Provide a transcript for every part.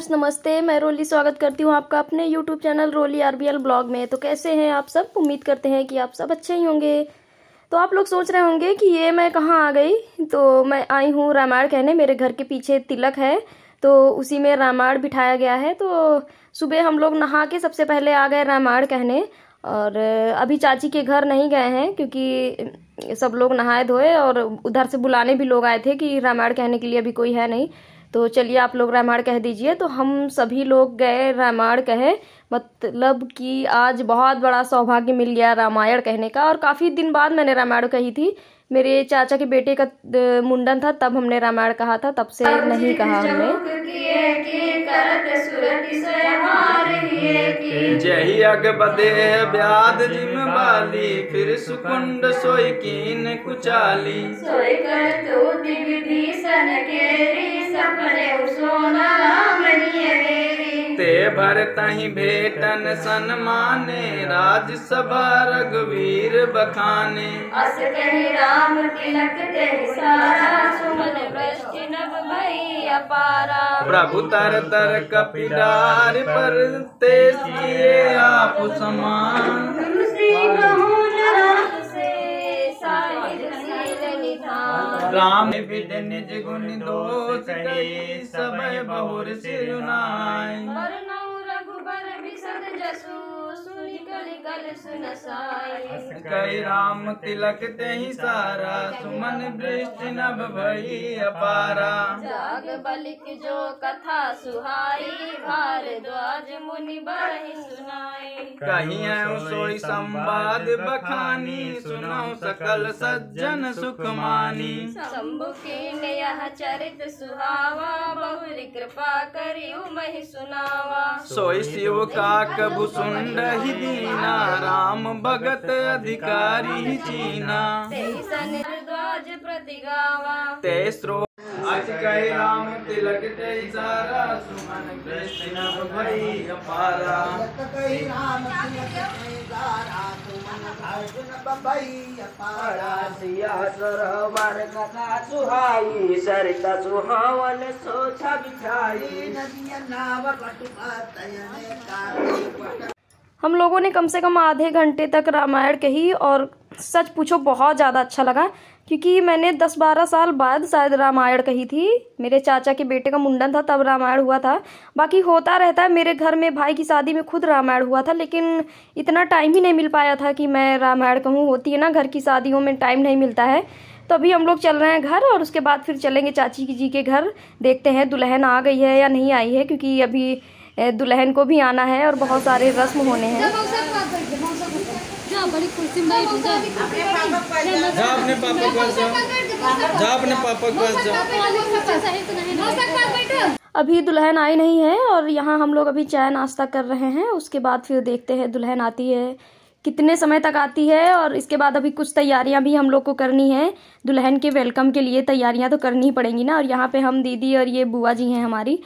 Friends, नमस्ते। मैं रोली स्वागत करती हूँ आपका अपने यूट्यूब चैनल रोली आरबीएल ब्लॉग में। तो कैसे हैं आप सब? उम्मीद करते हैं कि आप सब अच्छे ही होंगे। तो आप लोग सोच रहे होंगे कि ये मैं कहाँ आ गई। तो मैं आई हूँ रामायण कहने। मेरे घर के पीछे तिलक है तो उसी में रामायण बिठाया गया है। तो सुबह हम लोग नहा के सबसे पहले आ गए रामायण कहने। और अभी चाची के घर नहीं गए हैं क्योंकि सब लोग नहाए धोए और उधर से बुलाने भी लोग आए थे कि रामायण कहने के लिए अभी कोई है नहीं। तो चलिए आप लोग रामायण कह दीजिए। तो हम सभी लोग गए रामायण कहे। मतलब कि आज बहुत बड़ा सौभाग्य मिल गया रामायण कहने का। और काफ़ी दिन बाद मैंने रामायण कही थी। मेरे चाचा के बेटे का मुंडन था तब हमने रामायण कहा था, तब से नहीं कहा हमने। जही अग बदे ब्याद जिम बाली, फिर सुकुंड सोई कीन कुचाली। सोई कर तो विभीषण केरी, सपने सोना ते भर तहि भेटन सन्माने, राजसभा रघुवीर बखाने। अस कहि राम तिलक तेहि सारा, सुमन वृष्टि नभ भई अपारा। प्रभु तर तर कपिलार पर, ते किए आप समान। राम विद निज गुण दोष कही, सबय बहुर सिरुनाई। रघुबर बिसद जसु, सुनि कलि कल सुनसाई। कहि राम तिलक तेहि सारा, सुमन वृष्टि नभ भई अपारा। जाग बलिक जो कथा सुहाई, भारद्वाज मुनि बरहि सुनाई। कहियौ सोई संवाद बखानी, सुनौ सकल सज्जन सुख मानी। शंभु कीन यह चरित सुहावा, बहुरी कृपा करियु महि सुनावा। सोई शिव काक भुसुंड ही दीना, राम भगत अधिकारी चीना। तेहि सन ध्वज प्रति गावा, ते स्रो आज कहि राम तिलक तेहि सारा, सुमन वृष्टि नभ भई अपारा। कहि राम तिलक तेहि सारा, सुमन वृष्टि नभ भई अपारा। सिया सरोवर कथा सुहाई, सरिता सुहावन सोछा बिछाई। नदिया नाव कटुपत तयने कारी। हम लोगों ने कम से कम आधे घंटे तक रामायण कही और सच पूछो बहुत ज़्यादा अच्छा लगा क्योंकि मैंने 10-12 साल बाद शायद रामायण कही थी। मेरे चाचा के बेटे का मुंडन था तब रामायण हुआ था। बाकी होता रहता है, मेरे घर में भाई की शादी में खुद रामायण हुआ था, लेकिन इतना टाइम ही नहीं मिल पाया था कि मैं रामायण कहूँ। होती है ना घर की शादियों में टाइम नहीं मिलता है। तो अभी हम लोग चल रहे हैं घर और उसके बाद फिर चलेंगे चाची जी के घर। देखते हैं दुल्हन आ गई है या नहीं आई है, क्योंकि अभी दुल्हन को भी आना है और बहुत सारे रस्म होने हैं। अभी दुल्हन आई नहीं है और यहाँ हम लोग अभी चाय नाश्ता कर रहे हैं। उसके बाद फिर देखते हैं दुल्हन आती है कितने समय तक आती है। और इसके बाद अभी कुछ तैयारियां भी हम लोग को करनी है। दुल्हन के वेलकम के लिए तैयारियां तो करनी ही पड़ेंगी ना। और यहाँ पे हम दीदी और ये बुआ जी हैं हमारी,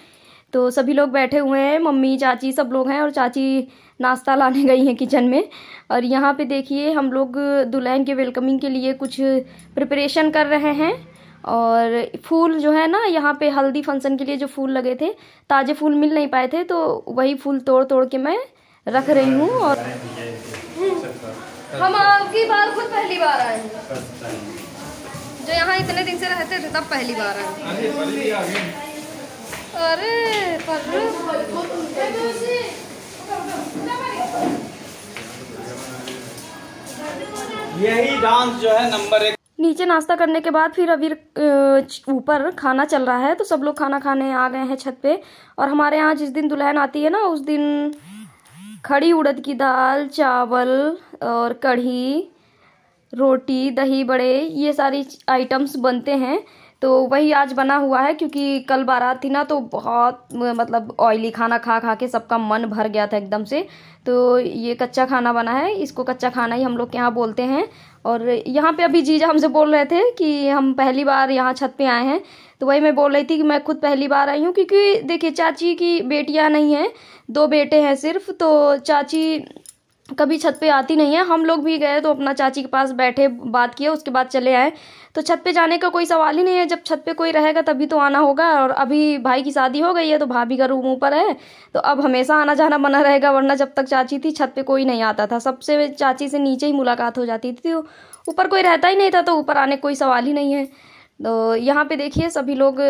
तो सभी लोग बैठे हुए हैं, मम्मी चाची सब लोग हैं। और चाची नाश्ता लाने गई हैं किचन में। और यहाँ पे देखिए हम लोग दुल्हन के वेलकमिंग के लिए कुछ प्रिपरेशन कर रहे हैं। और फूल जो है ना, यहाँ पे हल्दी फंक्शन के लिए जो फूल लगे थे, ताज़े फूल मिल नहीं पाए थे, तो वही फूल तोड़ तोड़ के मैं रख रही हूँ। और हम आपकी बार खुद पहली बार आए हैं, जो यहाँ इतने दिन से रहते थे तब पहली बार आए। अरे यही डांस जो है नंबर 1। नीचे नाश्ता करने के बाद फिर अभी ऊपर खाना चल रहा है, तो सब लोग खाना खाने आ गए हैं छत पे। और हमारे यहाँ जिस दिन दुल्हन आती है ना, उस दिन खड़ी उड़द की दाल, चावल और कढ़ी, रोटी, दही बड़े, ये सारी आइटम्स बनते हैं। तो वही आज बना हुआ है क्योंकि कल बारात थी ना, तो बहुत मतलब ऑयली खाना खा खा के सबका मन भर गया था एकदम से। तो ये कच्चा खाना बना है, इसको कच्चा खाना ही हम लोग के यहाँ बोलते हैं। और यहाँ पे अभी जीजा हमसे बोल रहे थे कि हम पहली बार यहाँ छत पे आए हैं, तो वही मैं बोल रही थी कि मैं खुद पहली बार आई हूँ। क्योंकि देखिए चाची की बेटियाँ नहीं हैं, 2 बेटे हैं सिर्फ। तो चाची कभी छत पे आती नहीं है। हम लोग भी गए तो अपना चाची के पास बैठे, बात किए, उसके बाद चले आए। तो छत पे जाने का कोई सवाल ही नहीं है। जब छत पे कोई रहेगा तभी तो आना होगा। और अभी भाई की शादी हो गई है तो भाभी का रूम ऊपर है, तो अब हमेशा आना जाना बना रहेगा। वरना जब तक चाची थी छत पे कोई नहीं आता था, सबसे चाची से नीचे ही मुलाकात हो जाती थी। ऊपर कोई रहता ही नहीं था, तो ऊपर आने कोई सवाल ही नहीं है। तो यहाँ पे देखिए सभी लोग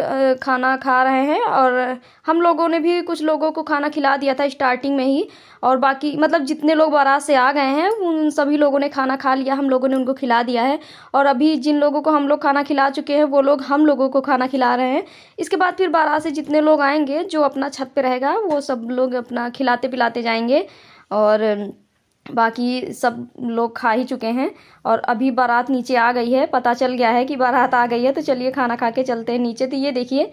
खाना खा रहे हैं, और हम लोगों ने भी कुछ लोगों को खाना खिला दिया था स्टार्टिंग में ही। और बाकी मतलब जितने लोग बारात से आ गए हैं उन सभी लोगों ने खाना खा लिया, हम लोगों ने उनको खिला दिया है। और अभी जिन लोगों को हम लोग खाना खिला चुके हैं वो लोग हम लोगों को खाना खिला रहे हैं। इसके बाद फिर बारात से जितने लोग आएंगे, जो अपना छत पे रहेगा, वो सब लोग अपना खिलाते पिलाते जाएंगे। और बाकी सब लोग खा ही चुके हैं। और अभी बारात नीचे आ गई है, पता चल गया है कि बारात आ गई है। तो चलिए खाना खा के चलते हैं नीचे। तो ये देखिए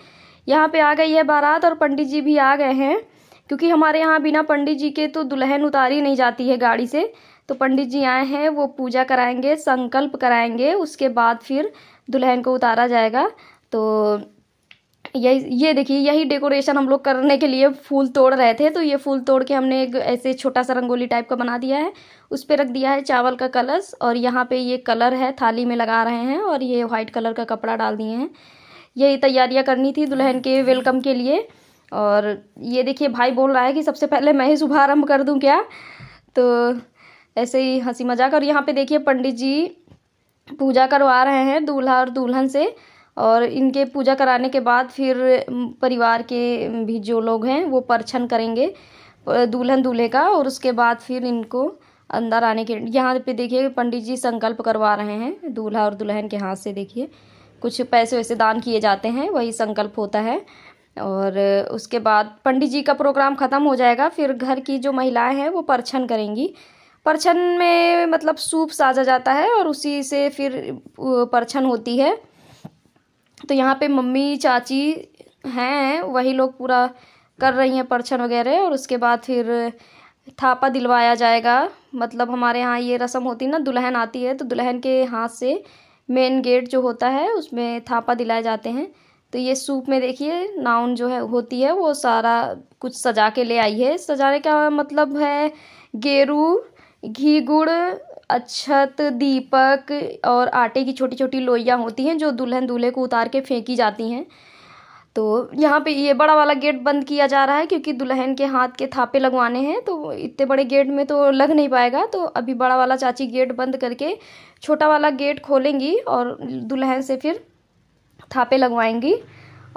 यहाँ पे आ गई है बारात, और पंडित जी भी आ गए हैं। क्योंकि हमारे यहाँ बिना पंडित जी के तो दुल्हन उतारी नहीं जाती है गाड़ी से। तो पंडित जी आए हैं, वो पूजा कराएंगे, संकल्प कराएंगे, उसके बाद फिर दुल्हन को उतारा जाएगा। तो ये देखिए, यही डेकोरेशन हम लोग करने के लिए फूल तोड़ रहे थे। तो ये फूल तोड़ के हमने एक ऐसे छोटा सा रंगोली टाइप का बना दिया है। उस पे रख दिया है चावल का कलश, और यहाँ पे ये कलर है थाली में लगा रहे हैं, और ये वाइट कलर का कपड़ा डाल दिए हैं। यही तैयारियां करनी थी दुल्हन के वेलकम के लिए। और ये देखिए भाई बोल रहा है कि सबसे पहले मैं ही शुभारंभ कर दूं क्या। तो ऐसे ही हंसी मजाक। और यहाँ पे देखिए पंडित जी पूजा करवा रहे हैं दूल्हा और दुल्हन से। और इनके पूजा कराने के बाद फिर परिवार के भी जो लोग हैं वो परछन करेंगे दुल्हन दूल्हे का। और उसके बाद फिर इनको अंदर आने के, यहाँ पे देखिए पंडित जी संकल्प करवा रहे हैं दूल्हा और दुल्हन के हाथ से। देखिए कुछ पैसे वैसे दान किए जाते हैं, वही संकल्प होता है। और उसके बाद पंडित जी का प्रोग्राम ख़त्म हो जाएगा। फिर घर की जो महिलाएं हैं वो परछन करेंगी। परछन में मतलब सूप साजा जाता है, और उसी से फिर परछन होती है। तो यहाँ पे मम्मी चाची हैं, वही लोग पूरा कर रही हैं परछन वगैरह। और उसके बाद फिर थापा दिलवाया जाएगा। मतलब हमारे यहाँ ये रस्म होती है ना, दुल्हन आती है तो दुल्हन के हाथ से मेन गेट जो होता है उसमें थापा दिलाए जाते हैं। तो ये सूप में देखिए नाउन जो है होती है वो सारा कुछ सजा के ले आई है। सजाने का मतलब है गेरू, घी, गुड़, अक्षत, दीपक और आटे की छोटी छोटी लोइयाँ होती हैं जो दुल्हन दूल्हे को उतार के फेंकी जाती हैं। तो यहाँ पे ये बड़ा वाला गेट बंद किया जा रहा है क्योंकि दुल्हन के हाथ के थापे लगवाने हैं, तो इतने बड़े गेट में तो लग नहीं पाएगा। तो अभी बड़ा वाला चाची गेट बंद करके छोटा वाला गेट खोलेंगी और दुल्हन से फिर थापे लगवाएंगी।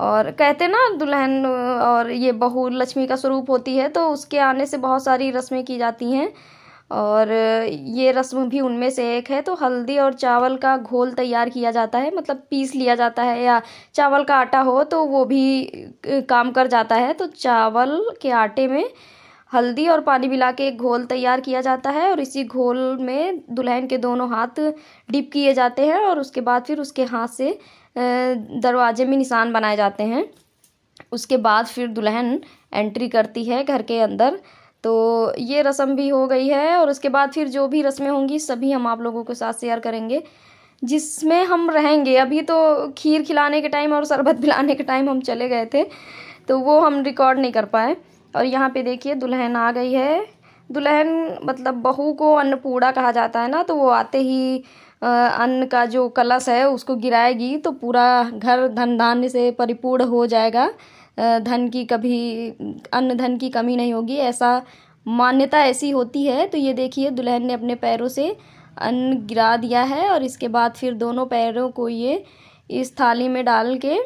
और कहते ना दुल्हन और ये बहू लक्ष्मी का स्वरूप होती है, तो उसके आने से बहुत सारी रस्में की जाती हैं और ये रस्म भी उनमें से एक है। तो हल्दी और चावल का घोल तैयार किया जाता है, मतलब पीस लिया जाता है, या चावल का आटा हो तो वो भी काम कर जाता है। तो चावल के आटे में हल्दी और पानी मिला के एक घोल तैयार किया जाता है और इसी घोल में दुल्हन के दोनों हाथ डिप किए जाते हैं और उसके बाद फिर उसके हाथ से दरवाजे में निशान बनाए जाते हैं। उसके बाद फिर दुल्हन एंट्री करती है घर के अंदर। तो ये रस्म भी हो गई है और उसके बाद फिर जो भी रस्में होंगी सभी हम आप लोगों के साथ शेयर करेंगे जिसमें हम रहेंगे। अभी तो खीर खिलाने के टाइम और शरबत पिलाने के टाइम हम चले गए थे तो वो हम रिकॉर्ड नहीं कर पाए। और यहाँ पे देखिए दुल्हन आ गई है। दुल्हन मतलब बहू को अन्नपूर्णा कहा जाता है ना, तो वो आते ही अन्न का जो कलश है उसको गिराएगी तो पूरा घर धन धान्य से परिपूर्ण हो जाएगा। धन की कभी अन्न धन की कमी नहीं होगी, ऐसा मान्यता ऐसी होती है। तो ये देखिए दुल्हन ने अपने पैरों से अन्न गिरा दिया है और इसके बाद फिर दोनों पैरों को ये इस थाली में डाल के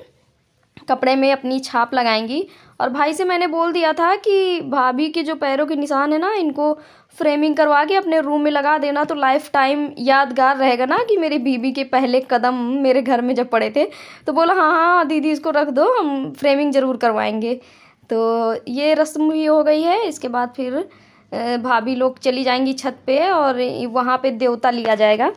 कपड़े में अपनी छाप लगाएंगी। और भाई से मैंने बोल दिया था कि भाभी के जो पैरों के निशान है ना, इनको फ्रेमिंग करवा के अपने रूम में लगा देना, तो लाइफ टाइम यादगार रहेगा ना कि मेरी बीबी के पहले कदम मेरे घर में जब पड़े थे। तो बोला हाँ हाँ दीदी इसको रख दो, हम फ्रेमिंग ज़रूर करवाएंगे। तो ये रस्म भी हो गई है। इसके बाद फिर भाभी लोग चली जाएंगी छत पे और वहाँ पे देवता लिया जाएगा।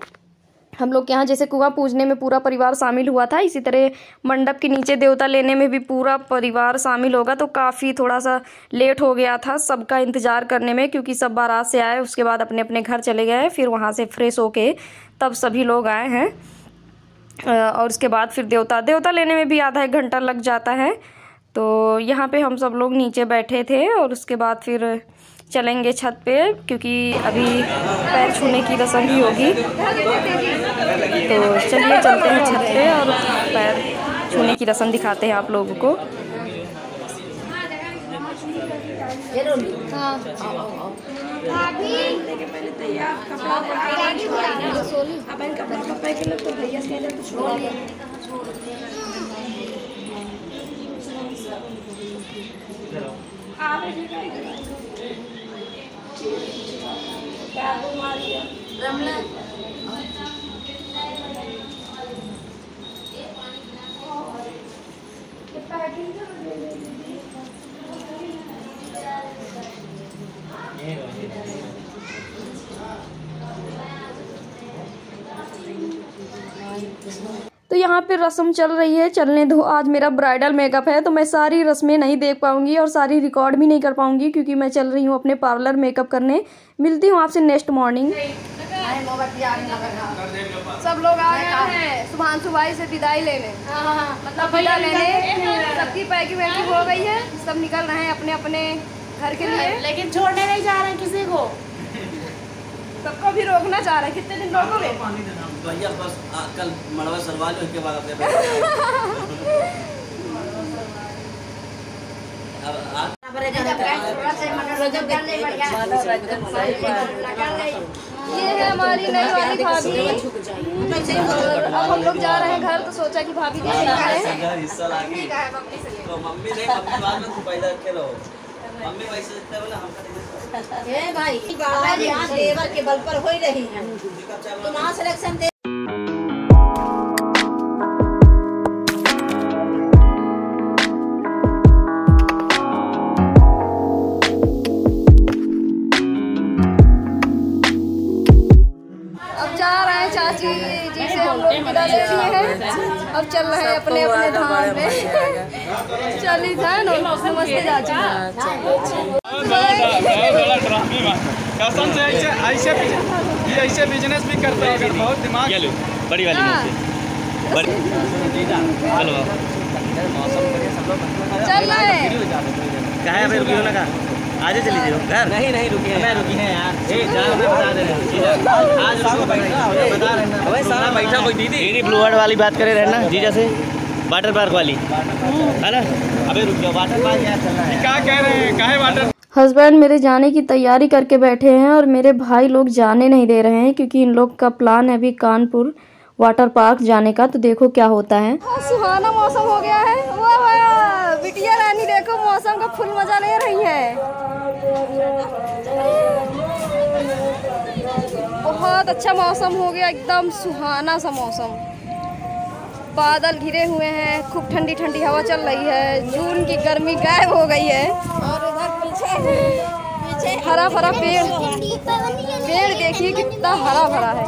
हम लोग के यहाँ जैसे कुआं पूजने में पूरा परिवार शामिल हुआ था, इसी तरह मंडप के नीचे देवता लेने में भी पूरा परिवार शामिल होगा। तो काफ़ी थोड़ा सा लेट हो गया था सबका इंतज़ार करने में, क्योंकि सब बारात से आए उसके बाद अपने अपने घर चले गए, फिर वहाँ से फ्रेश होके तब सभी लोग आए हैं। और उसके बाद फिर देवता लेने में भी आधा एक घंटा लग जाता है। तो यहाँ पे हम सब लोग नीचे बैठे थे और उसके बाद फिर चलेंगे छत पे, क्योंकि अभी पैर छूने की रस्म भी होगी। तो चलिए चलते हैं छत पे और पैर छूने की रस्म दिखाते हैं आप लोगों को। तो यहाँ पे रस्म चल रही है, चलने दो। आज मेरा ब्राइडल मेकअप है तो मैं सारी रस्में नहीं देख पाऊंगी और सारी रिकॉर्ड भी नहीं कर पाऊंगी, क्योंकि मैं चल रही हूँ अपने पार्लर मेकअप करने। मिलती हूँ आपसे नेक्स्ट मॉर्निंग। सब लोग आ गए हैं सुभांशु भाई से विदाई लेने, मतलब विदा लेने। सबकी पैकिंग वैकिंग हो गई है, सब निकल रहे हैं अपने अपने घर के लिए, लेकिन छोड़ने नहीं जा रहे हैं किसी को। सबको भी रोकना चाह रहे हैं। कितने दिन रोकोगे भैया? बस कल मड़वा सलवा लो, इसके बाद अपने ये है हमारी नई वाली भाभी। अब हम लोग जा रहे हैं घर, तो सोचा कि भाभी हिस्सा लागी तो मम्मी नहीं, मम्मी बाद में पहले रखे रहो। मम्मी वैसे जितना बोला हम ए भाई यहाँ लेबर के बल पर हो ही रही है, तो ना सिलेक्शन दे। अब जा रहे हैं चाची जी से हम लोग विदा ले लिए हैं। अब चल रहे हैं अपने अपने धाम पे। चली जाए नमस्ते चाची। कसम से ऐसे बिजनेस भी करते हैं अगर बहुत दिमाग बड़ी वाली चलो चल रहे हैं। कहाँ अभी रुकी हो ना? आज चली जाओ घर। नहीं रुकी है, रुकी है यार। बता दे रहे आज बता रहे सारा बैठा कोई दीदी ब्लू वर्ड वाली बात करे रहना जीजा से, वाटर पार्क वाली है ना? अबे रुक जाओ, वाटर पार्क यार चलना है। क्या कह रहे हैं? काहे वाटर? हस्बैंड मेरे जाने की तैयारी करके बैठे हैं और मेरे भाई लोग जाने नहीं दे रहे हैं, क्योंकि इन लोग का प्लान है अभी कानपुर वाटर पार्क जाने का। तो देखो क्या होता है। सुहाना मौसम हो गया है। वाह बिटिया रानी देखो मौसम का फुल मजा ले रही है। बहुत अच्छा मौसम हो गया, एकदम सुहाना सा मौसम। बादल घिरे हुए हैं, खूब ठंडी ठंडी हवा चल रही है। जून की गर्मी गायब हो गई है और उधर पीछे हरा भरा पेड़ देखिए कितना हरा भरा है।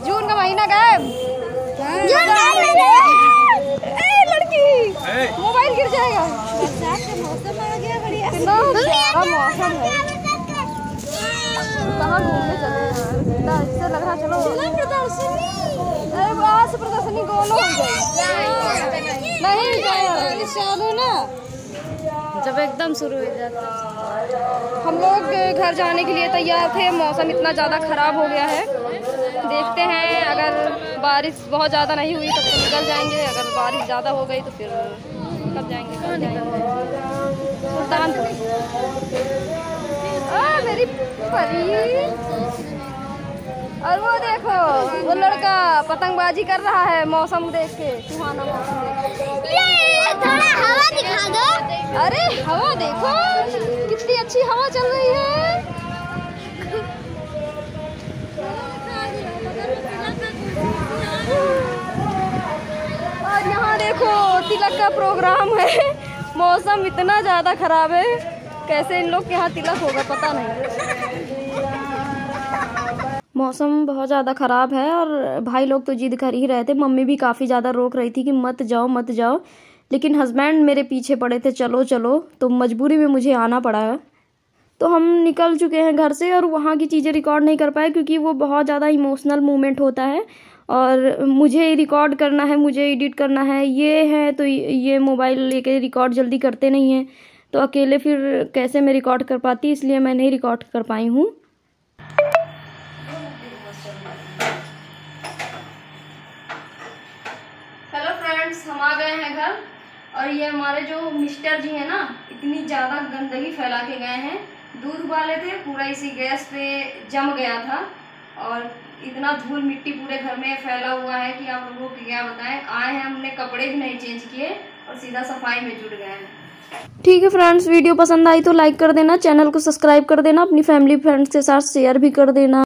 जून का महीना गायब। लड़की मोबाइल गिर जाएगा। बरसात का मौसम आ गया, बढ़िया मौसम है। कहाँ घूमने चले हैं? इससे लग रहा चलो प्रदर्शनी गोलो हो जाए। नहीं चालू ना, जब एकदम शुरू हो जाता। हम लोग घर जाने के लिए तैयार थे, मौसम इतना ज़्यादा ख़राब हो गया है। देखते हैं, अगर बारिश बहुत ज़्यादा नहीं हुई तब तो निकल जाएंगे, अगर बारिश ज़्यादा हो गई तो फिर कब जाएंगे? सुल्तानपुर। मेरी परी। और वो देखो वो लड़का पतंगबाजी कर रहा है मौसम देख के, सुहाना मौसम देख के। ये थोड़ा हवा दिखा दो। अरे हवा देखो कितनी अच्छी हवा चल रही है। और यहाँ देखो तिलक का प्रोग्राम है। मौसम इतना ज़्यादा खराब है, कैसे इन लोग के यहाँ तिलक होगा पता नहीं। मौसम बहुत ज़्यादा ख़राब है और भाई लोग तो जिद कर ही रहे थे। मम्मी भी काफ़ी ज़्यादा रोक रही थी कि मत जाओ मत जाओ, लेकिन हस्बैंड मेरे पीछे पड़े थे चलो चलो, तो मजबूरी में मुझे आना पड़ा। तो हम निकल चुके हैं घर से और वहाँ की चीज़ें रिकॉर्ड नहीं कर पाए, क्योंकि वो बहुत ज़्यादा इमोशनल मोमेंट होता है और मुझे रिकॉर्ड करना है, मुझे एडिट करना है। ये है तो ये मोबाइल लेके रिकॉर्ड जल्दी करते नहीं हैं, तो अकेले फिर कैसे मैं रिकॉर्ड कर पाती, इसलिए मैं नहीं रिकॉर्ड कर पाई हूँ। हेलो फ्रेंड्स, हम आ गए हैं घर और ये हमारे जो मिस्टर जी हैं ना, इतनी ज़्यादा गंदगी फैला के गए हैं। दूध उबाले थे, पूरा इसी गैस पे जम गया था और इतना धूल मिट्टी पूरे घर में फैला हुआ है कि आप लोगों को क्या बताएं। आए हैं, हमने कपड़े भी नहीं चेंज किए और सीधा सफाई में जुट गए हैं। ठीक है फ्रेंड्स, वीडियो पसंद आई तो लाइक कर देना, चैनल को सब्सक्राइब कर देना, अपनी फैमिली फ्रेंड्स के साथ शेयर भी कर देना।